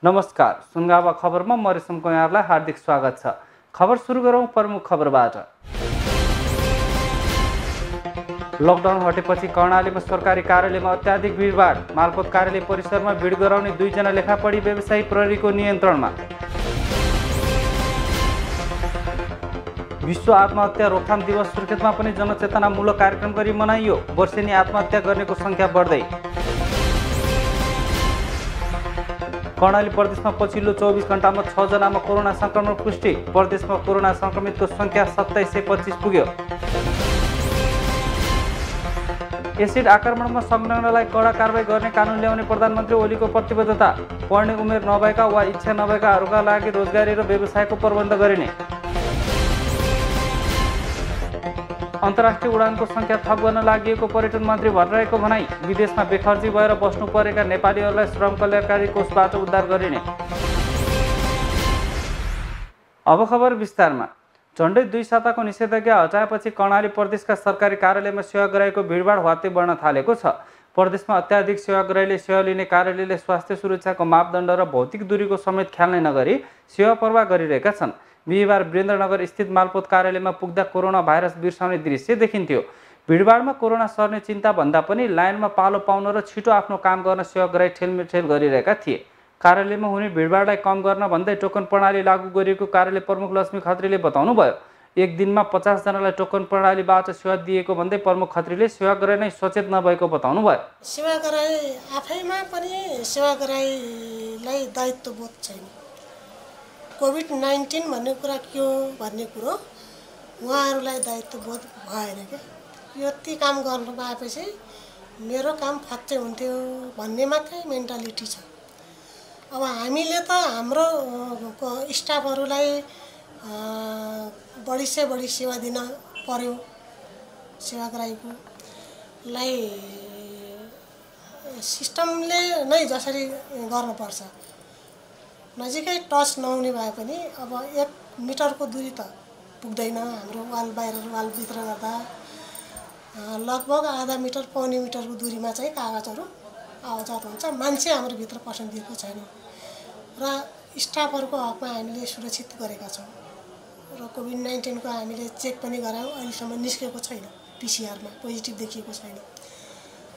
नमस्कार, सुनगावा खबरमा म रेशमको यहाँलाई हार्दिक स्वागत छ। खबर सुरु गरौँ प्रमुख खबरबाट। लकडाउन हटेपछि कर्णालीमा सरकारी कार्यालयमा अत्याधिक भिडभाड। मालपोत कार्यालय परिसरमा भिड गराउने 2 जना लेखापढी व्यवसायी प्रहरीको नियन्त्रणमा। विश्व आत्महत्या रोकथाम दिवस सुर्खेतमा पनि जनचेतनामूलक कार्यक्रम गरी मनाइयो। वर्षेनी आत्महत्या गर्नेको संख्या बढ्दै। कर्णाली प्रदेशमा पछिल्लो 24 घण्टामा 6 जनामा कोरोना संक्रमण पुष्टि। प्रदेशमा कोरोना संक्रमितको संख्या 2725 पुग्यो। एसिड आक्रमणमा संलग्नलाई कडा कारबाही गर्ने कानुन ल्याउने प्रधानमन्त्री ओलीको प्रतिबद्धता। पढ्ने उमेर नभएका वा इच्छा नभएकाहरूका लागि रोजगारी र व्यवसायको प्रबन्ध गरिने। अन्तर्राष्ट्रिय उडानको संख्या थप गर्न लागि पर्यटन मन्त्री भट्टराईको भनाई। विदेशमा बेखर्ची भएर बस्नु परेका नेपालीहरूलाई श्रम कल्याणकारी कोषबाट उद्धार गरिने। अब खबर विस्तारमा। झण्डै 2 साताको निषेधाज्ञा हटाएपछि कर्णाली प्रदेशका सरकारी कार्यालयमा सेवाग्राहीको भिडभाड ह्वात्तै बढ्न थालेको छ। प्रदेशमा अत्याधिक सेवाग्राहीले सेवा लिने कार्यालयले स्वास्थ्य सुरक्षाको मापदण्ड र भौतिक दूरीको समेत ख्याल नै नगरी सेवा प्रवाह गरिरहेका छन्। बिहिबार वीरेन्द्रनगर स्थित मालपोत कार्यालयमा पुग्दा कोरोना भाइरस बिर्साउने दृश्य देखिन्थ्यो। भिडभाडमा कोरोना सर्ने चिन्ता भन्दा पनि लाइनमा पालो पाउन र छिटो आफ्नो काम गर्न सेवाग्राही ठेलमेठेल गरिरहेका थिए। कार्यालयमा हुने भिडभाडलाई कम गर्न भन्दै टोकन प्रणाली लागू गरिएको कार्यालय प्रमुख लक्ष्मी खत्रीले बताउनुभयो। एक दिनमा 50 जनालाई टोकन प्रणालीबाट सेवा दिएको भन्दै प्रमुख खत्रीले सेवाग्राही नै सचेत नभएको बताउनुभयो। सेवाग्राही आफैमा पनि सेवाग्राहीलाई दायित्वबोध छैन। कोभिड-19 भन्ने कुरा के हो भन्ने कुरो उहाँहरूलाई दायित्वबोध भएन क्या। यति काम गर्नु पाएपछि मेरो काम फच्चै हुन्थ्यो भन्ने मात्रै मेन्टालिटी छ। अब हामीले त हाम्रो स्टाफहरूलाई बढी से बढी सेवा दिन पर्यो। सेवाग्राहीकोलाई सिस्टमले नै जसरी गर्नुपर्छ। नजिकै टच नहुने भए पनि अब 1 मिटरको दूरी त पुग्दैन। हाम्रो वाल बाहिर वालभित्र गर्दा लगभग आधा मिटर पौने मिटरको दूरीमा चाहिँ कागजहरू आवजात हुन्छ। मान्छे हाम्रो भित्र पस्न दिएको छैन र स्टाफहरूको हकमा हामीले सुरक्षित गरेका छौँ। र कोभिड-19 को हामीले चेक पनि गरायौँ। अहिलेसम्म निस्केको छैन। PCR मा पोजिटिभ देखिएको छैन।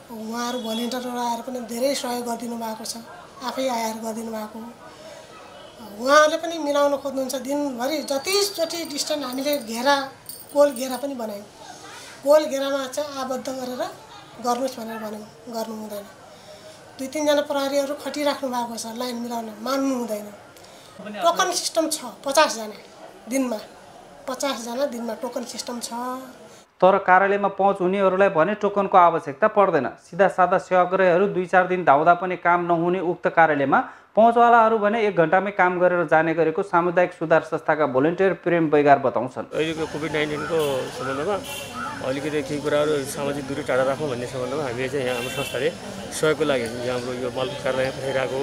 उहाँहरू भलिन्टियरहरू आएर पनि धेरै सहयोग गरिदिनु भएको छ। आफै आएर गरिदिनु भएको। उहाँहरूले पनि मिलाउन खोज्नुहुन्छ। दिनभरि जतिचोटि डिस्टेन्स हामीले कोल घेरा पनि बनायौँ। कोल घेरामा चाहिँ आबद्ध गरेर गर्नुहोस् भनेर भन्यौँ। गर्नु हुँदैन। 2-3 जना प्रहरीहरू खटिराख्नु भएको छ लाइन मिलाउन। मान्नु हुँदैन। टोकन सिस्टम छ। 50 जना दिनमा 50 जना दिनमा टोकन सिस्टम छ। तर कार्यालयमा पहुँच हुनेहरूलाई भने टोकनको आवश्यकता पर्दैन। सिधा सादा सेवाग्राहीहरू 2-4 दिन धाउँदा पनि काम नहुने उक्त कार्यालयमा पहुँचवालाहरू भने 1 घण्टामै काम गरेर जाने गरेको सामुदायिक सुधार संस्थाका भोलिन्टियर प्रेम बैगार बताउँछन्। अहिलेको कोभिड-19 को सम्बन्धमा अलिकति केही कुराहरू सामाजिक दूरी टाढा राखौँ भन्ने सम्बन्धमा हामीले चाहिँ हाम्रो संस्थाले सहयोगको लागि हाम्रो यो मालपोत कार्यालय पठाइरहेको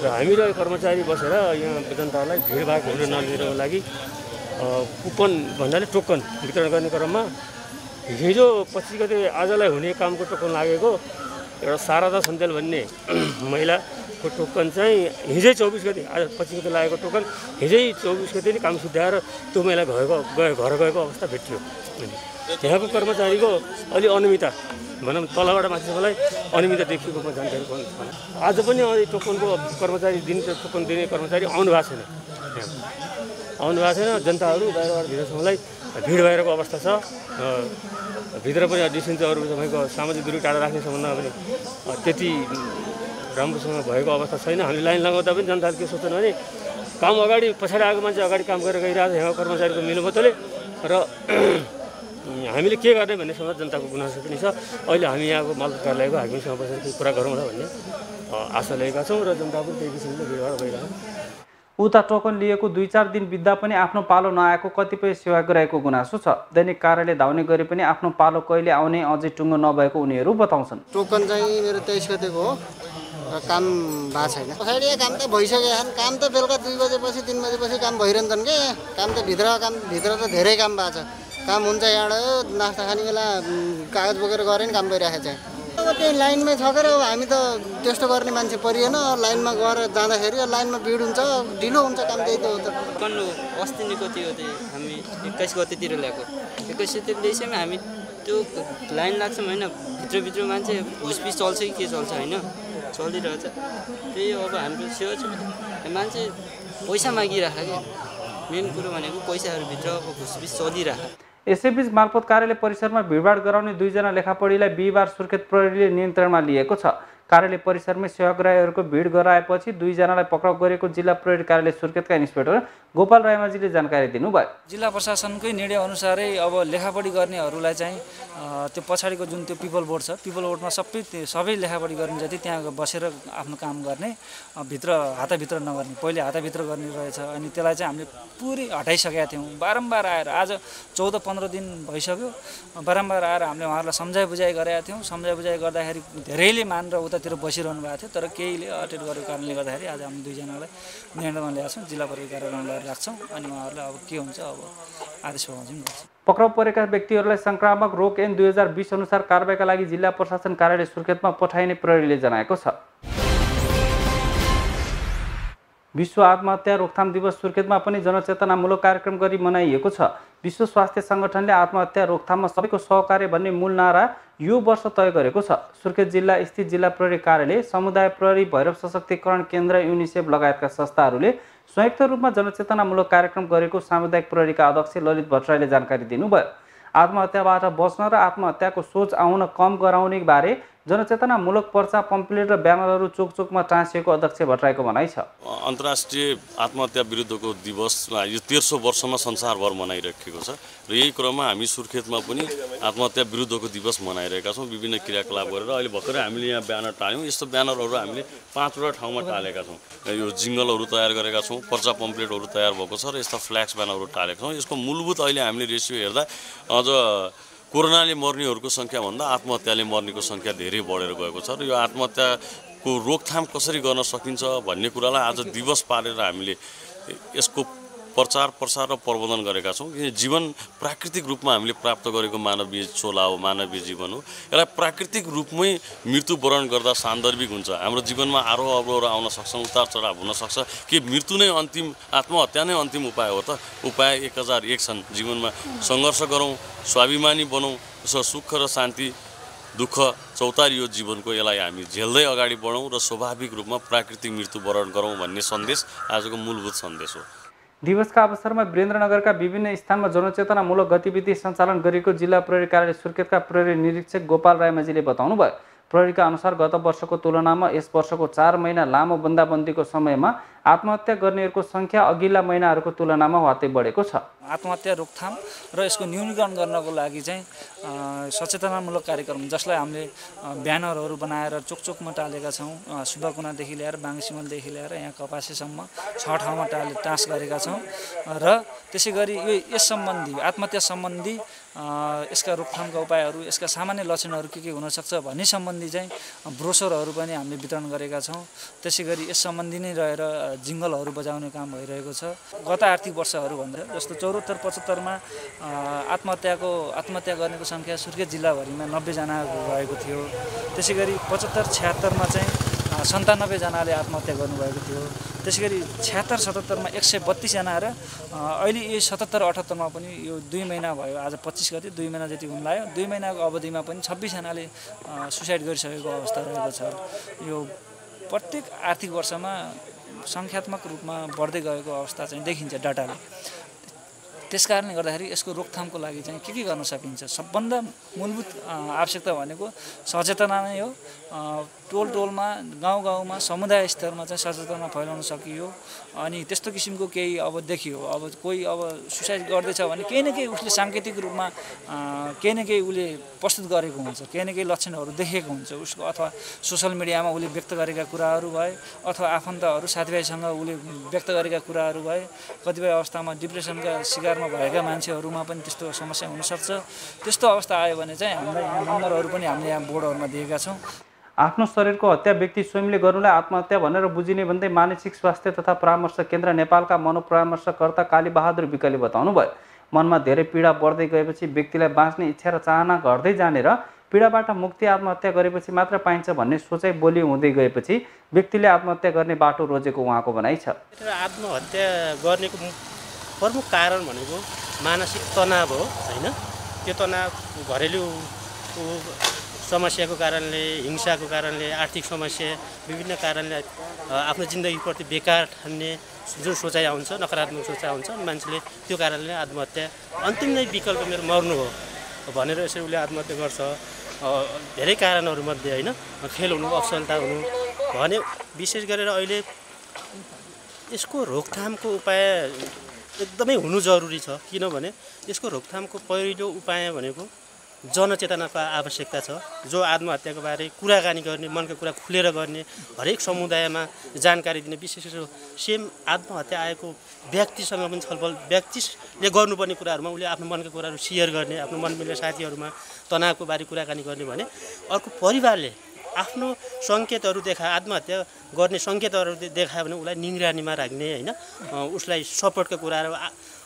र हामी र कर्मचारी बसेर यहाँ जनतालाई भिडभाड हुन नदिनको लागि कुपन भन्नाले टोकन वितरण गर्ने क्रममा हिजो 25 गते आजलाई हुने कामको टोकन लागेको एउटा शारदा सन्तेल भन्ने महिलाको टोकन चाहिँ हिजै 24 गते आज 25 गते लागेको टोकन हिजै 24 गते नै काम सुधाएर त्यो महिला घर गएको अवस्था भेटियो। त्यहाँको कर्मचारीको अलि अनियमितता भनौँ तलबाट माथिसम्मलाई अनियमितता देखिएको म जानकारी पाउनु छ। आज पनि टोकनको कर्मचारी टोकन दिने कर्मचारी आउनु भएको छैन। जनताहरू बाहिरबाट भित्रसम्मलाई भिड भइरहेको अवस्था छ। भित्र पनि डिस्टेन्सहरू तपाईँको सामाजिक दूरी टाढा राख्ने सम्बन्धमा पनि त्यति राम्रोसँग भएको अवस्था छैन। हामीले लाइन लगाउँदा पनि जनताले के सोच्छन् भने काम अगाडि पछाडि आएको मान्छे अगाडि काम गरेर गइरहेको यहाँ कर्मचारीको मिलोमतोले र हामीले के गर्ने भन्ने सम्बन्ध जनताको गुनासो पनि छ। अहिले हामी यहाँको मालपोत कार्यालयको हाकिमसँग बसेर केही कुरा गरौँला भन्ने आशा लिएका छौँ र जनता पनि त्यही किसिमले भिडभाड भइरहेको। उता टोकन लिएको 2-4 दिन बित्दा पनि आफ्नो पालो नआएको कतिपय सेवाग्राहीको गुनासो छ। दैनिक कार्यालय धाउने गरे पनि आफ्नो पालो कहिले आउने अझै टुङ्गो नभएको उनीहरू बताउँछन्। टोकन चाहिँ मेरो 23 गतेको हो। काम भएको छैन। पछाडि काम त भइसकेको छ। काम त बेलुका 2 बजेपछि 3 बजेपछि काम भइरहन्छन् के। काम त भित्र त धेरै काम भएको छ। काम हुन्छ यहाँबाट नास्ता खाने बेला कागज बोकेर गरे नि काम भइरहेको छ। अब त्यही लाइनमै छ के अब हामी त त्यस्तो गर्ने मान्छे परिएन लाइनमा गएर जाँदाखेरि लाइनमा भिड हुन्छ ढिलो हुन्छ काम त्यही त हो त कन्नु अस्तिको त्यो हामी 21 गतेतिर ल्याएको 21 गते ल्याएपछि हामी त्यो लाइन लाग्छौँ होइन भित्र मान्छे घुसपिस चल्छ कि के चल्छ होइन चलिरहेछ त्यही अब हाम्रो सेवा छ मान्छे पैसा मागिराख कि मेन कुरो भनेको पैसाहरू भित्र अब घुसपिस चलिराख। यसैबीच मालपोत कार्यालय परिसरमा भिडभाड गराउने 2 जना लेखापढीलाई बिहिबार सुर्खेत प्रहरीले नियन्त्रणमा लिएको छ। कार्यालय परिसरमै सेवाग्राहीहरूको भिड गराएपछि 2 जनालाई पक्राउ गरेको जिल्ला प्रहरी कार्यालय सुर्खेतका इन्स्पेक्टर गोपाल रायमाझीले जानकारी दिनुभयो। जिल्ला प्रशासनकै निर्णय अनुसारै अब लेखापढी गर्नेहरूलाई चाहिँ त्यो पछाडिको जुन त्यो पिपल बोर्ड छ पिपल बोर्डमा सबै लेखापढी गर्ने जति त्यहाँ बसेर आफ्नो काम गर्ने भित्र हाताभित्र नगर्ने पहिले हाताभित्र गर्ने रहेछ अनि त्यसलाई चाहिँ हामीले पुरै हटाइसकेका थियौँ। बारम्बार आएर आज 14-15 दिन भइसक्यो बारम्बार आएर हामीले उहाँहरूलाई सम्झाइ बुझाइ गरेका थियौँ। सम्झाइ बुझाइ गर्दाखेरि धेरैले मानेर उतातिर बसिरहनु भएको थियो तर केहीले अटेन्ड गरेको कारणले गर्दाखेरि आज हामी 2 जनालाई नियन्त्रणमा ल्याएको छौँ जिल्ला प्रहरी कार्यालयमा लगेर राख्छौँ अनि उहाँहरूलाई अब के हुन्छ अब आदेश बमोजिम गर्छौँ। पक्राउ परेका व्यक्तिहरूलाई संक्रामक रोग ऐन 2020 अनुसार कारबाहीका लागि जिल्ला प्रशासन कार्यालय सुर्खेतमा पठाइने प्रहरीले जनाएको छ। विश्व आत्महत्या रोकथाम दिवस सुर्खेतमा पनि जनचेतनामूलक कार्यक्रम गरी मनाइएको छ। विश्व स्वास्थ्य सङ्गठनले आत्महत्या रोकथाममा सबैको सहकार्य भन्ने मूल नारा यो वर्ष तय गरेको छ। सुर्खेत जिल्ला स्थित जिल्ला प्रहरी कार्यालय समुदाय प्रहरी भैरव सशक्तिकरण केन्द्र युनिसेफ लगायतका संस्थाहरूले संयुक्त रूपमा जनचेतनामूलक कार्यक्रम गरेको सामुदायिक प्रहरीका अध्यक्ष ललित भट्टराईले जानकारी दिनुभयो। आत्महत्याबाट बच्न र आत्महत्याको सोच आउन कम गराउने बारे जनचेतनामूलक पर्चा पम्पलेट र ब्यानरहरू चोकचोकमा टाँसिएको अध्यक्ष भट्टराईको भनाइ छ। अन्तर्राष्ट्रिय आत्महत्या विरुद्धको दिवस यो 13औं वर्षमा संसारभर मनाइरहेको छ र यही क्रममा हामी सुर्खेतमा पनि आत्महत्या विरुद्धको दिवस मनाइरहेका छौँ। विभिन्न क्रियाकलाप गरेर अहिले भर्खरै हामीले यहाँ ब्यानर टाल्यौँ। यस्तो ब्यानरहरू हामीले 5वटा ठाउँमा टालेका छौँ। यो जिङ्गलहरू तयार गरेका छौँ पर्चा पम्पलेटहरू तयार भएको छ र यस्ता फ्ल्याक्स ब्यानरहरू टालेका छौँ। यसको मूलभूत अहिले हामीले रेसियो हेर्दा अझ कोरोनाले मर्नेहरूको सङ्ख्याभन्दा आत्महत्याले मर्नेको सङ्ख्या धेरै बढेर गएको छ र यो आत्महत्याको रोकथाम कसरी गर्न सकिन्छ भन्ने कुरालाई आज दिवस पारेर हामीले यसको प्रचार प्रसार र प्रबन्धन गरेका छौँ। किन जीवन प्राकृतिक रूपमा हामीले प्राप्त गरेको मानवीय छोला हो मानवीय जीवन हो। यसलाई प्राकृतिक रूपमै मृत्युवरण गर्दा सान्दर्भिक हुन्छ। हाम्रो जीवनमा आरोह अवरोह आउन सक्छ उतार चढाव हुन सक्छ कि मृत्यु नै अन्तिम आत्महत्या नै अन्तिम उपाय हो त? उपाय 1001 छन्। जीवनमा सङ्घर्ष गरौँ स्वाभिमानी बनौँ सुख र शान्ति दुःख चौतारी यो जीवनको यसलाई हामी झेल्दै अगाडि बढौँ र स्वाभाविक रूपमा प्राकृतिक मृत्युवरण गरौँ भन्ने सन्देश आजको मूलभूत सन्देश हो। दिवसका अवसरमा वीरेन्द्रनगरका विभिन्न स्थानमा जनचेतनामूलक गतिविधि सञ्चालन गरेको जिल्ला प्रहरी कार्यालय सुर्खेतका प्रहरी निरीक्षक गोपाल रायमाझीले बताउनुभयो। प्रहरीका अनुसार गत वर्षको तुलनामा यस वर्षको 4 महिना लामो बन्दाबन्दीको समयमा आत्महत्या गर्नेहरूको सङ्ख्या अघिल्ला महिनाहरूको तुलनामा वात्तै बढेको छ। आत्महत्या रोकथाम र यसको न्यूनीकरण गर्नको लागि चाहिँ सचेतनामूलक कार्यक्रम जसलाई हामीले ब्यानरहरू बनाएर चोकचोकमा टालेका छौँ। सुब्बाकुनादेखि लिएर बाङसिमलदेखि लिएर यहाँ कपासेसम्म 6 ठाउँमा टाँस गरेका छौँ र त्यसै गरी यस सम्बन्धी आत्महत्या सम्बन्धी यसका रोकथामका उपायहरू यसका सामान्य लक्षणहरू के हुनसक्छ भन्ने सम्बन्धी चाहिँ ब्रोसरहरू पनि हामीले वितरण गरेका छौँ। त्यसै गरी यस सम्बन्धी नै रहेर जिङ्गलहरू बजाउने काम भइरहेको छ। गत आर्थिक वर्षहरू भन्दा जस्तो 74-75मा आत्महत्या गर्नेको सङ्ख्या सुर्खेत जिल्लाभरिमा 90 जना भएको थियो। त्यसै गरी 75-76मा चाहिँ 97 जनाले आत्महत्या गर्नुभएको थियो। त्यसै गरी 76-77मा 132 जना र अहिले यो 77-78मा पनि यो 2 महिना भयो आज 25 गते 2 महिना जति हुन लाग्यो। 2 महिनाको अवधिमा पनि 26 जनाले सुसाइड गरिसकेको अवस्था रहेको छ। यो प्रत्येक आर्थिक वर्षमा सङ्ख्यात्मक रूपमा बढ्दै गएको अवस्था चाहिँ देखिन्छ डाटाले। त्यसकारणले गर्दाखेरि यसको रोकथामको लागि चाहिँ के गर्न सकिन्छ सबभन्दा मूलभूत आवश्यकता भनेको सचेतना नै हो। टोलमा गाउँमा समुदाय स्तरमा चाहिँ सचेतना फैलाउन सकियो अनि त्यस्तो किसिमको केही अब देखियो अब कोही अब सुसाइड गर्दैछ भने केही न केही उसले साङ्केतिक रूपमा केही न केही उसले प्रस्तुत गरेको हुन्छ केही न केही लक्षणहरू देखेको हुन्छ उसको अथवा सोसल मिडियामा उसले व्यक्त गरेका कुराहरू भए अथवा आफन्तहरू साथीभाइसँग उसले व्यक्त गरेका कुराहरू भए कतिपय अवस्थामा डिप्रेसनका शिकारमा भएका मान्छेहरूमा पनि त्यस्तो समस्या हुनसक्छ। त्यस्तो अवस्था आयो भने चाहिँ हामीलाई यहाँ नम्बरहरू पनि हामीले यहाँ बोर्डहरूमा दिएका छौँ। आफ्नो शरीरको हत्या व्यक्ति स्वयंले गर्नुलाई आत्महत्या भनेर बुझिने भन्दै मानसिक स्वास्थ्य तथा परामर्श केन्द्र नेपालका मनोपरामर्शकर्ता कालीबहादुर विकले बताउनुभयो। मनमा धेरै पीडा बढ्दै गएपछि व्यक्तिलाई बाँच्ने इच्छा र चाहना घट्दै जाने र पीडाबाट मुक्ति आत्महत्या गरेपछि मात्र पाइन्छ भन्ने सोचाइ बोली हुँदै गएपछि व्यक्तिले आत्महत्या गर्ने बाटो रोजेको उहाँको भनाइ छ। आत्महत्या गर्नेको प्रमुख कारण भनेको मानसिक तनाव हो हैन। त्यो तनाव घरेलु समस्याको कारणले, हिंसाको कारणले, आर्थिक समस्या, विभिन्न कारणले आफ्नो जिन्दगीप्रति बेकार ठान्ने जुन सोचाइ आउँछ, नकारात्मक सोचाइ आउँछ, मान्छेले त्यो कारणले आत्महत्या अन्तिम नै विकल्प मेरो मर्नु हो भनेर यसरी उसले आत्महत्या गर्छ। धेरै कारणहरूमध्ये होइन, फेल हुनु, अक्षमता हुनु भने विशेष गरेर अहिले यसको रोकथामको उपाय एकदमै हुनु जरुरी छ। किनभने यसको रोकथामको पहिलो उपाय भनेको जनचेतनाको आवश्यकता छ। जो आत्महत्याको बारे कुराकानी गर्ने, मनका कुरा खुलेर गर्ने, हरेक समुदायमा जानकारी दिने, विशेष गरेर सेम आत्महत्या आएको व्यक्तिसँग पनि छलफल, व्यक्तिले गर्नुपर्ने कुराहरूमा उसले आफ्नो मनका कुराहरू सेयर गर्ने, आफ्नो मन मिल्ने साथीहरूमा तनावको बारे कुराकानी गर्ने भने अर्को परिवारले आफ्नो सङ्केतहरू आत्महत्या गर्ने सङ्केतहरू देखायो भने उसलाई निगरानीमा राख्ने होइन, उसलाई सपोर्टका कुराहरू,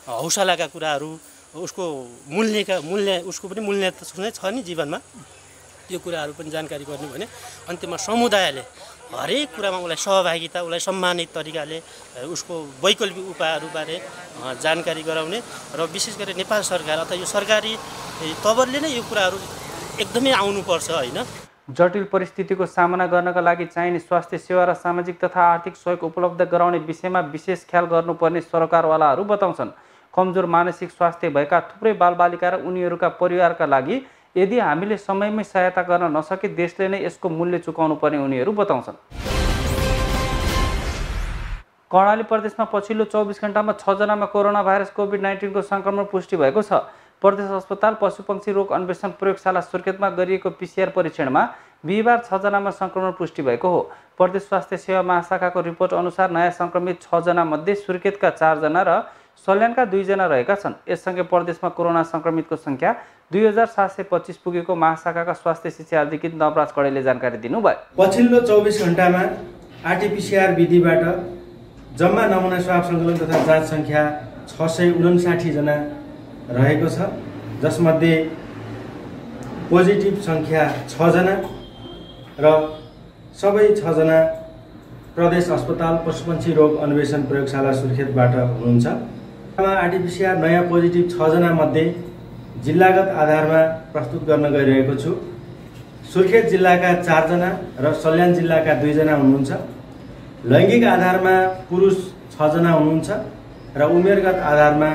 हौसलाका कुराहरू, उसको उसको पनि मूल्य छ नि जीवनमा, त्यो कुराहरू पनि जानकारी गर्ने भने अन्त्यमा समुदायले हरेक कुरामा उसलाई सहभागिता, उसलाई सम्मानित तरिकाले उसको वैकल्पिक उपायहरूबारे जानकारी गराउने र विशेष गरी नेपाल सरकार अथवा यो सरकारी तवरले नै यो कुराहरू एकदमै आउनुपर्छ होइन। जटिल परिस्थितिको सामना गर्नका लागि चाहिने स्वास्थ्य सेवा र सामाजिक तथा आर्थिक सहयोग उपलब्ध गराउने विषयमा विशेष ख्याल गर्नुपर्ने सरकारवालाहरू बताउँछन्। कमजोर मानसिक स्वास्थ्य भएका थुप्रै बालबालिका र उनीहरूका परिवारका लागि यदि हामीले समयमै सहायता गर्न नसके देशले नै यसको मूल्य चुकाउनु पर्ने उनीहरू बताउँछन्। कर्णाली प्रदेशमा पछिल्लो 24 घण्टामा 6 जनामा कोरोना भाइरस कोभिड-19 को संक्रमण पुष्टि भएको छ। प्रदेश अस्पताल पशुपक्षी रोग अन्वेषण प्रयोगशाला सुर्खेतमा गरिएको PCR परीक्षणमा बिहिबार 6 जनामा संक्रमण पुष्टि भएको हो। प्रदेश स्वास्थ्य सेवा महाशाखाको रिपोर्ट अनुसार नयाँ संक्रमित 6 जना मध्ये सुर्खेतका 4 जना र सल्यानका 2 जना रहेका छन्। यससँगै प्रदेशमा कोरोना संक्रमितको संख्या 2725 पुगेको महाशाखाका स्वास्थ्य शिक्षा अधिकृत नवराज कडेलले जानकारी दिनुभयो। पछिल्लो 24 घण्टामा RT-PCR विधिबाट जम्मा नमुना स्वाब सङ्कलन तथा जाँच संख्या 659 जना रहेको छ, जसमध्ये पोजिटिभ संख्या 6 जना र सबै 6 जना प्रदेश अस्पताल पशुपक्षी रोग अन्वेषण प्रयोगशाला सुर्खेतबाट हुनुहुन्छ। RT-PCR नयाँ पोजिटिभ 6 जना मध्ये जिल्लागत आधारमा प्रस्तुत गर्न गइरहेको छु। सुर्खेत जिल्लाका 4 जना र सल्यान जिल्लाका 2 जना हुनुहुन्छ। लैङ्गिक आधारमा पुरुष 6 जना हुनुहुन्छ र उमेरगत आधारमा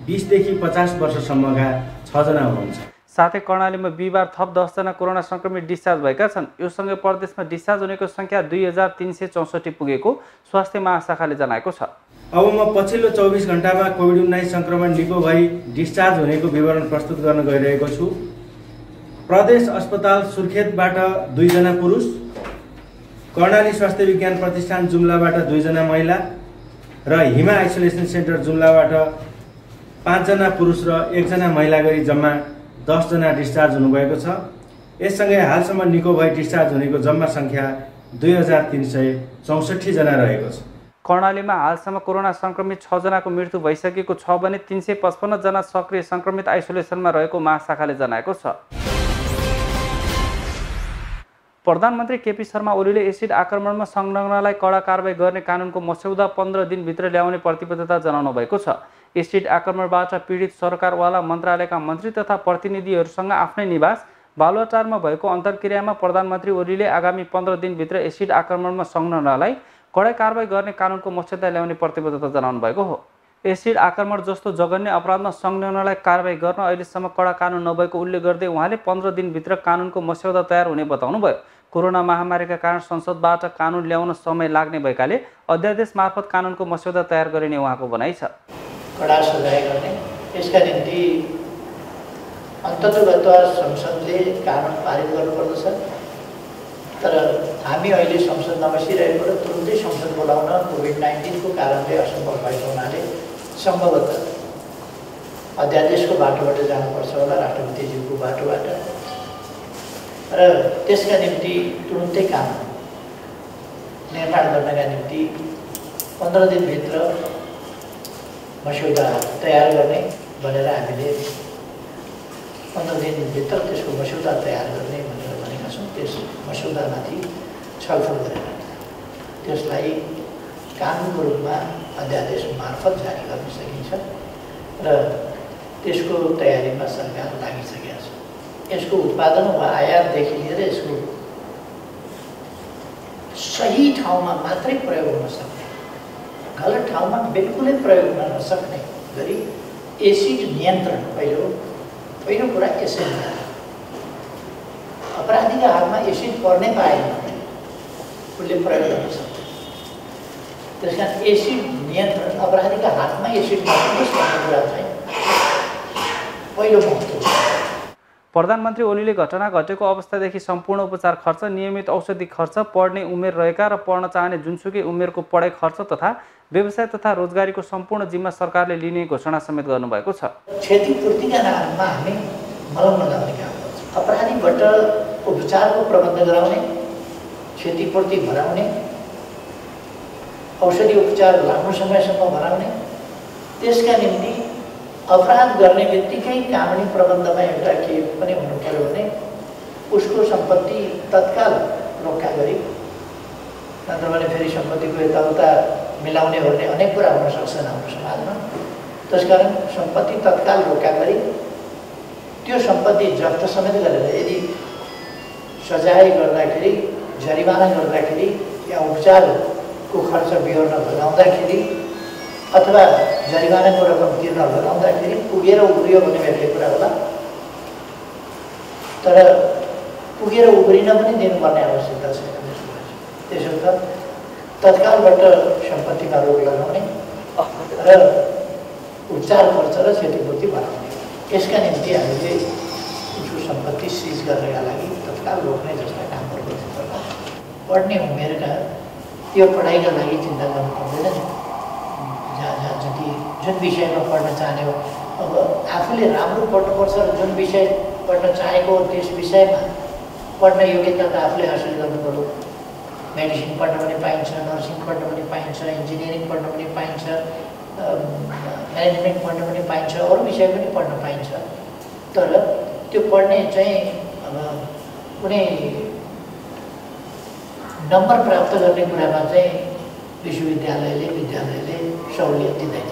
20 देखि 50 वर्षसम्मका 6 जना हुनुहुन्छ। साथै कर्णालीमा बिहिबार थप 10 जना कोरोना संक्रमित डिस्चार्ज भएका छन्। यो सँगै प्रदेशमा डिस्चार्ज हुनेको संख्या 2364 पुगेको स्वास्थ्य महाशाखाले जनाएको छ। अब म पछिल्लो 24 घण्टामा कोभिड-19 संक्रमण निको भई डिस्चार्ज हुनेको विवरण प्रस्तुत गर्न गइरहेको छु। प्रदेश अस्पताल सुर्खेतबाट 2 जना पुरुष, कर्णाली स्वास्थ्य विज्ञान प्रतिष्ठान जुम्लाबाट 2 जना महिला र हिमा आइसोलेसन सेन्टर जुम्लाबाट 5 जना पुरुष र 1 जना महिला गरी जम्मा 10 जना डिस्चार्ज हुनुभएको छ। यससँगै हालसम्म निको भई डिस्चार्ज हुनेको जम्मा संख्या 2364 जना रहेको छ। कर्णालीमा हालसम्म कोरोना संक्रमित 6 जनाको मृत्यु भइसकेको छ भने 355 जना सक्रिय संक्रमित आइसोलेसनमा रहेको महाशाखाले जनाएको छ। प्रधानमन्त्री केपी शर्मा ओलीले एसिड आक्रमणमा संलग्नलाई कडा कारबाही गर्ने कानुनको मस्यौदा 15 दिनभित्र ल्याउने प्रतिबद्धता जनाउनु भएको छ। एसिड आक्रमणबाट पीडित सरकारवाला मन्त्रालयका मन्त्री तथा प्रतिनिधिहरूसँग आफ्नै निवास बालुवाटारमा भएको अन्तर्क्रियामा प्रधानमन्त्री ओलीले आगामी 15 दिनभित्र एसिड आक्रमणमा संलग्नलाई कडा कारबाही गर्ने कानुनको मस्यौदा ल्याउने प्रतिबद्धता जनाउनु भएको हो। एसिड आक्रमण जस्तो जघन्य अपराधमा संलग्नलाई कारबाही गर्न अहिलेसम्म कडा कानुन नभएको उल्लेख गर्दै उहाँले 15 दिनभित्र कानुनको मस्यौदा तयार हुने बताउनुभयो। कोरोना महामारीका कारण संसदबाट कानुन ल्याउन समय लाग्ने भएकाले अध्यादेश मार्फत कानुनको मस्यौदा तयार गरिने उहाँको भनाइ छ। कडा सजाय गर्ने यसका निम्ति अन्तर्गत संसदले कानुन पारित गर्नुपर्दछ। तर हामी अहिले संसद नबसिरहेको र तुरुन्तै संसद बोलाउन कोभिड-19 को कारणले असम्भव भएको हुनाले सम्भवतः अध्यादेशको बाटोबाट जानुपर्छ होला, राष्ट्रपतिज्यूको बाटोबाट। र त्यसका निम्ति तुरुन्तै कानुन निर्माण गर्नका निम्ति 15 दिनभित्र मस्यौदा तयार गर्ने भनेर हामीले 15 दिनभित्र त्यसको मस्यौदा तयार गर्ने भनेर भनेका छौँ। त्यस मस्यौदामाथि छलफल गरेर त्यसलाई कानुनको रूपमा अध्यादेश मार्फत जारी गर्न सकिन्छ र त्यसको तयारीमा सरकार लागिसकेको छ। यसको उत्पादन वा आयातदेखि लिएर यसको सही ठाउँमा मात्रै प्रयोग हुन सक्ने, गलत ठाउँमा बिल्कुलै प्रयोग हुन नसक्ने गरी एसिड नियन्त्रण पहिलो कुरा एसिड अपराधीका हातमा एसिड पर्नै पाएन भने उसले प्रयोग गर्न सक्छ। त्यस कारण एसिड नियन्त्रण अपराधीका हातमा एसिड नपुगोस् भन्ने कुरा चाहिँ पहिलो महत्त्व। प्रधानमन्त्री ओलीले घटना घटेको अवस्थादेखि सम्पूर्ण उपचार खर्च, नियमित औषधि खर्च, पढ्ने उमेर रहेका र पढ्न चाहने जुनसुकै उमेरको पढाइ खर्च तथा व्यवसाय तथा रोजगारीको सम्पूर्ण जिम्मा सरकारले लिने घोषणा समेत गर्नुभएको छ। क्षतिपूर्तिका नाममा हामी मलम लगाउने काम गर्छौँ। अपराधीबाट उपचारको प्रबन्ध गराउने, क्षतिपूर्ति भराउने, औषधि उपचार लामो समयसम्म भराउने, त्यसका निम्ति अपराध गर्ने बित्तिकै कानुनी प्रबन्धमा एउटा के पनि हुनु पर्यो भने उसको सम्पत्ति तत्काल रोक्का गरी, नत्र भने फेरि सम्पत्तिको यताउता मिलाउने भन्ने अनेक कुरा हुन सक्छन् हाम्रो समाजमा। त्यसकारण सम्पत्ति तत्काल रोक्का गरी त्यो सम्पत्ति जफ्त समेत गरेर यदि सजाय गर्दाखेरि, जरिमाना गर्दाखेरि या उपचारको खर्च बिहोर्न लगाउँदाखेरि अथवा जरिमानाको रकम तिर्न लगाउँदाखेरि पुगेर उब्रियो भने बेग्लै कुरा होला, तर पुगेर उब्रिन पनि दिनुपर्ने आवश्यकता छैन। त्यसर्थ तत्कालबाट सम्पत्तिमा रोक लगाउने र उपचार खर्च र क्षतिपूर्ति बनाउने, यसका निम्ति हामीले उसको सम्पत्ति सिज गर्नका लागि तत्काल रोक्ने जस्ता कामहरू गर्नुपर्छ। पढ्ने उमेरका यो पढाइका लागि चिन्ता गर्नु पर्दैन। जुन विषयमा पढ्न चाहने हो, अब आफूले राम्रो पढ्नुपर्छ र जुन विषय पढ्न चाहेको त्यस विषयमा पढ्न योग्यता त आफूले हासिल गर्नु पर्यो। मेडिसिन पढ्न पनि पाइन्छ, नर्सिङ पढ्न पनि पाइन्छ, इन्जिनियरिङ पढ्न पनि पाइन्छ, म्यानेजमेन्ट पढ्न पनि पाइन्छ, अरू विषय पनि पढ्न पाइन्छ। तर त्यो पढ्ने चाहिँ अब कुनै नम्बर प्राप्त गर्ने कुरामा चाहिँ विद्यालयले सहुलियत दिँदैन।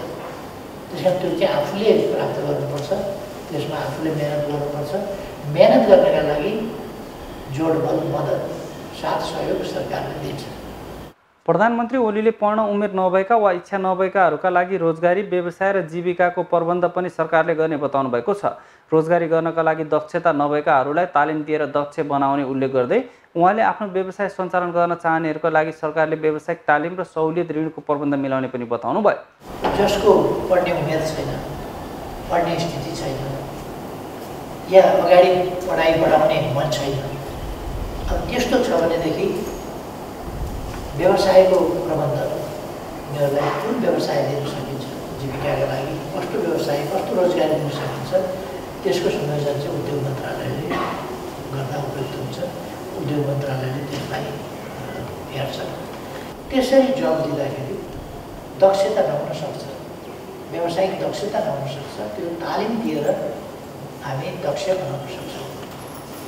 त्यस कारण त्यो चाहिँ आफूले प्राप्त गर्नुपर्छ, त्यसमा आफूले मेहनत गर्नुपर्छ। मेहनत गर्नका लागि जोडबल, मद्दत, साथ सहयोग सरकारले दिन्छ। प्रधानमन्त्री ओलीले पढ्न उमेर नभएका वा इच्छा नभएकाहरूका लागि रोजगारी, व्यवसाय र जीविकाको प्रबन्ध पनि सरकारले गर्ने बताउनु भएको छ। रोजगारी गर्नका लागि दक्षता नभएकाहरूलाई तालिम दिएर दक्ष बनाउने उल्लेख गर्दै उहाँले आफ्नो व्यवसाय सञ्चालन गर्न चाहनेहरूका लागि सरकारले व्यावसायिक तालिम र सहुलियत ऋणको प्रबन्ध मिलाउने पनि बताउनु भयो। जसको पढ्ने उमेर छैन, पढ्ने स्थिति छैन या अगाडि पढाइ बढाउने मन छैन, अब त्यस्तो छ भनेदेखि व्यवसायको प्रबन्ध उनीहरूलाई कुन व्यवसाय दिन सकिन्छ, जीविकाका लागि कस्तो व्यवसाय, कस्तो रोजगारी दिन सकिन्छ, त्यसको संयोजन चाहिँ उद्योग मन्त्रालयले गर्दा उपयुक्त हुन्छ। उद्योग मन्त्रालयले त्यसलाई हेर्छ। त्यसरी जब दिँदाखेरि दक्षता नहुन सक्छ, व्यावसायिक दक्षता नहुन सक्छ, त्यो तालिम दिएर हामी दक्ष बनाउन सक्छौँ,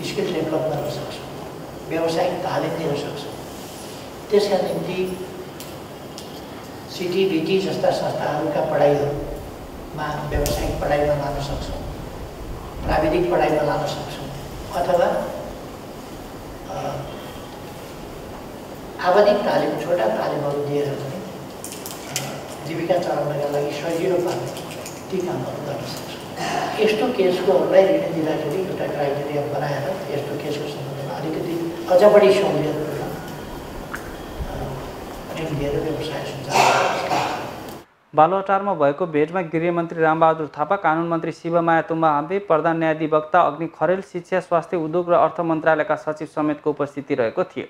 स्किल डेभलप गर्न सक्छौँ, व्यावसायिक तालिम दिन सक्छौँ। त्यसका निम्ति सिटिबिटी जस्ता संस्थाहरूका पढाइहरूमा व्यावसायिक पढाइमा लान सक्छौँ, प्राविधिक पढाइमा लान सक्छौँ, अथवा आवधिक तालिम, छोटा तालिमहरू दिएर पनि जीविका चलाउनका लागि सजिलो पार्ने ती कामहरू गर्न सक्छौँ। यस्तो केसकोहरूलाई ऋण दिँदाखेरि एउटा क्राइटेरिया बनाएर यस्तो केसको सम्बन्धमा अलिकति अझ बढी सहुलियत ऋण दिएर व्यवसाय सञ्चालन। बालुवाटारमा भएको भेटमा गृहमन्त्री रामबहादुर थापा, कानुन मन्त्री शिवमाया तुम्बा हाम्बे, प्रधान न्यायाधिवक्ता अग्नि खरेल, शिक्षा, स्वास्थ्य, उद्योग र अर्थ मन्त्रालयका सचिव समेतको उपस्थिति रहेको थियो।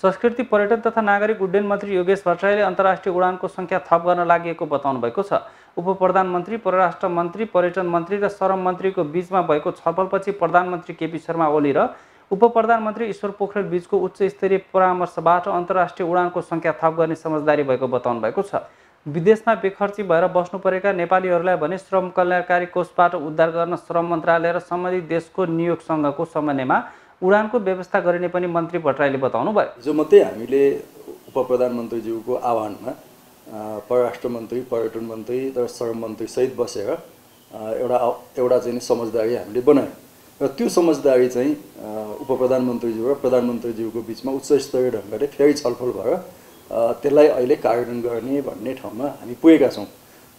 संस्कृति, पर्यटन तथा नागरिक उड्डयन मन्त्री योगेश भट्टराईले अन्तर्राष्ट्रिय उडानको सङ्ख्या थप गर्न लागि बताउनु भएको छ। उप प्रधानमन्त्री, परराष्ट्र मन्त्री, पर्यटन मन्त्री र श्रम मन्त्रीको बीचमा भएको छलफलपछि प्रधानमन्त्री केपी शर्मा ओली र उप प्रधानमन्त्री ईश्वर पोखरेल बीचको उच्च स्तरीय परामर्शबाट अन्तर्राष्ट्रिय उडानको सङ्ख्या थप गर्ने समझदारी भएको बताउनु भएको छ। विदेशमा बेखर्ची भएर बस्नु परेका नेपालीहरूलाई भने श्रम कल्याणकारी कोषबाट उद्धार गर्न श्रम मन्त्रालय र सम्बन्धित देशको नियोग सङ्घको समन्वयमा उडानको व्यवस्था गरिने पनि मन्त्री भट्टराईले बताउनु भयो। हिजो मात्रै हामीले उपप्रधानमन्त्रीज्यूको आह्वानमा परराष्ट्र मन्त्री, पर्यटन मन्त्री र श्रम मन्त्री सहित बसेर एउटा चाहिँ समझदारी हामीले बनायौँ र त्यो समझदारी चाहिँ उपप्रधानमन्त्रीज्यू र प्रधानमन्त्रीज्यूको बिचमा उच्च स्तरीय ढङ्गले फेरि छलफल भएर त्यसलाई अहिले कार्यान्वयन गर्ने भन्ने ठाउँमा हामी पुगेका छौँ।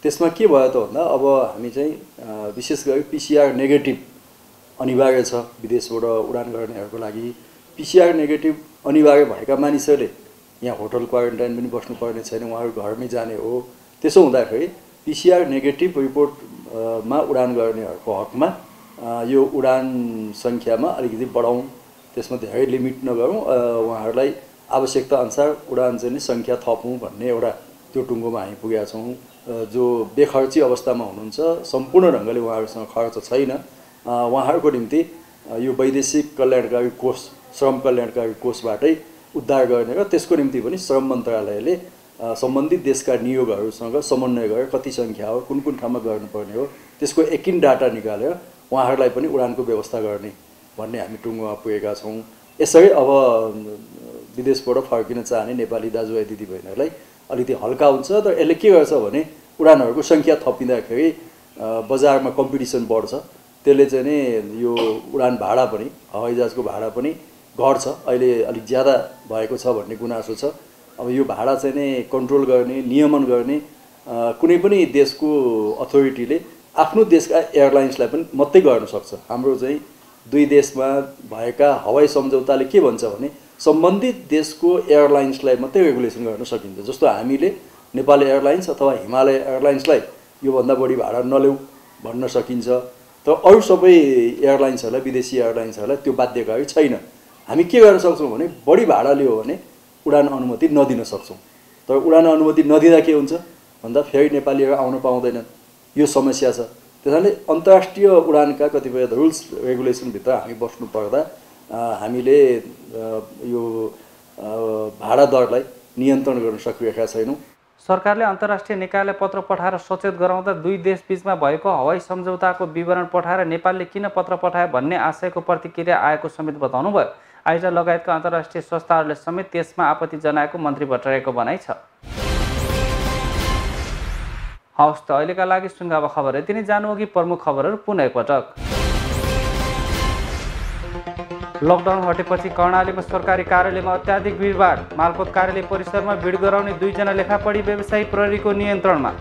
त्यसमा के भयो त भन्दा अब हामी चाहिँ विशेष गरी PCR नेगेटिभ अनिवार्य छ विदेशबाट उडान गर्नेहरूको लागि। PCR नेगेटिभ अनिवार्य भएका मानिसहरूले यहाँ होटल क्वारेन्टाइन पनि बस्नुपर्ने छैन, उहाँहरू घरमै जाने हो। त्यसो हुँदाखेरि PCR नेगेटिभ रिपोर्टमा उडान गर्नेहरूको हकमा यो उडान सङ्ख्यामा अलिकति बढाउँ, त्यसमा धेरै लिमिट नगरौँ, उहाँहरूलाई आवश्यकता अनुसार उडान चाहिँ सङ्ख्या थपौँ भन्ने एउटा त्यो टुङ्गोमा हामी पुगेका छौँ। जो बेखर्ची अवस्थामा हुनुहुन्छ, सम्पूर्ण ढङ्गले उहाँहरूसँग खर्च छैन, उहाँहरूको निम्ति यो वैदेशिक कल्याणकारी कोष, श्रम कल्याणकारी कोषबाटै उद्धार गर्ने र त्यसको निम्ति पनि श्रम मन्त्रालयले सम्बन्धित देशका नियोगहरूसँग समन्वय गरेर कति सङ्ख्या हो, कुन कुन ठाउँमा गर्नुपर्ने हो, त्यसको एकिन डाटा निकालेर उहाँहरूलाई पनि उडानको व्यवस्था गर्ने भन्ने हामी टुङ्गोमा पुगेका छौँ। यसरी अब विदेशबाट फर्किन चाहने नेपाली दाजुभाइ दिदीबहिनीहरूलाई अलिकति हल्का हुन्छ। तर यसले के गर्छ भने उडानहरूको सङ्ख्या थपिँदाखेरि बजारमा कम्पिटिसन बढ्छ, त्यसले चाहिँ नि यो उडान भाडा पनि, हवाईजहाजको भाडा पनि घट्छ। अहिले अलिक ज्यादा भएको छ भन्ने गुनासो छ। अब यो भाडा चाहिँ नि कन्ट्रोल गर्ने, नियमन गर्ने कुनै पनि देशको अथोरिटीले आफ्नो देशका एयरलाइन्सलाई पनि मात्रै गर्न सक्छ। हाम्रो चाहिँ दुई देशमा भएका हवाई सम्झौताले के भन्छ भने सम्बन्धित देशको एयरलाइन्सलाई मात्रै रेगुलेसन गर्न सकिन्छ। जस्तो हामीले नेपाल एयरलाइन्स अथवा हिमालय एयरलाइन्सलाई योभन्दा बढी भाडा नल्याऊ भन्न सकिन्छ। तर अरू सबै एयरलाइन्सहरूलाई, विदेशी एयरलाइन्सहरूलाई त्यो बाध्यकारी छैन। हामी के गर्न सक्छौँ भने बढी भाडा लियो भने उडान अनुमति नदिन सक्छौँ। तर उडान अनुमति नदिँदा के हुन्छ भन्दा फेरि नेपालीहरू आउन पाउँदैनन्, यो समस्या छ। त्यसैले अन्तर्राष्ट्रिय उडानका कतिपय रुल्स रेगुलेसनभित्र हामी बस्नु पर्दा हामीले यो भाडा दरलाई नियन्त्रण गर्न सकिरहेका छैनौँ। सरकारले अन्तर्राष्ट्रिय निकायलाई पत्र पठाएर सचेत गराउँदा दुई देशबीचमा भएको हवाई सम्झौताको विवरण पठाएर नेपालले किन पत्र पठायो भन्ने आशयको प्रतिक्रिया आएको समेत बताउनु भयो। आइटा लगायतका अन्तर्राष्ट्रिय संस्थाहरूले समेत त्यसमा आपत्ति जनाएको मन्त्री भट्टराईको भनाइ छ। हवस् त अहिलेका लागि सुनगावा खबर यति नै। जान्नु प्रमुख खबरहरू पुनः एकपटक। लकडाउन हटेपछि कर्णालीमा सरकारी कार्यालयमा अत्याधिक भिडभाड, मालपोत कार्यालय परिसरमा भिड गराउने 2 जना लेखापढी व्यवसायी प्रहरीको नियन्त्रणमा।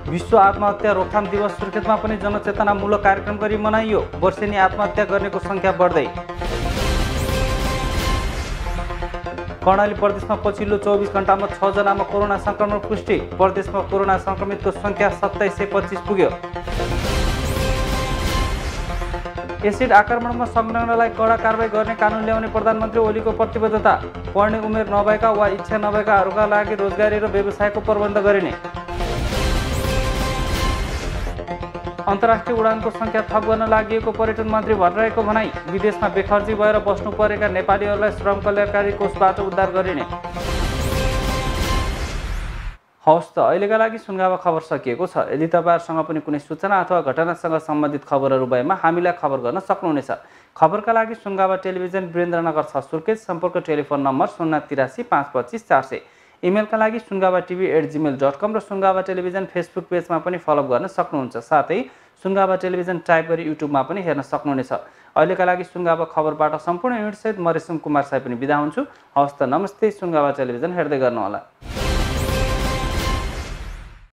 विश्व आत्महत्या रोकथाम दिवस सुर्खेतमा पनि जनचेतनामूलक कार्यक्रम गरी मनाइयो। वर्षेनी आत्महत्या गर्नेको सङ्ख्या बढ्दै। कर्णाली प्रदेशमा पछिल्लो 24 घण्टामा 6 जनामा कोरोना संक्रमण पुष्टि। प्रदेशमा कोरोना संक्रमितको सङ्ख्या 2725 पुग्यो। एसिड आक्रमणमा संलग्नलाई कडा कारबाही गर्ने कानुन ल्याउने प्रधानमन्त्री ओलीको प्रतिबद्धता। पढ्ने उमेर नभएका वा इच्छा नभएकाहरूका लागि रोजगारी र व्यवसायको प्रबन्ध गरिने। अन्तर्राष्ट्रिय उडानको सङ्ख्या थप गर्न लागि पर्यटन मन्त्री भट्टराईको भनाई। विदेशमा बेखर्ची भएर बस्नु परेका नेपालीहरूलाई श्रम कल्याणकारी कोषबाट उद्धार गरिने। हवस् त अहिलेका लागि सुनगावा खबर सकिएको छ। यदि तपाईँहरूसँग पनि कुनै सूचना अथवा घटनासँग सम्बन्धित खबरहरू भएमा हामीलाई खबर गर्न सक्नुहुनेछ। खबरका लागि सुनगावा टेलिभिजन वीरेन्द्रनगर 6 सुर्खेत, सम्पर्क टेलिफोन नम्बर 083 525 400। इमेलका लागि sungavatv@gmail.com र सुनगावा टेलिभिजन फेसबुक पेजमा पनि फलो गर्न सक्नुहुन्छ। साथै सुनगावा टेलिभिजन टाइप गरी युट्युबमा पनि हेर्न सक्नुहुनेछ। अहिलेका लागि सुनगावा खबरबाट सम्पूर्ण युनिटसहित म रेशम कुमार साई पनि बिदा हुन्छु। हवस् त नमस्ते। सुनगावा टेलिभिजन हेर्दै गर्नुहोला।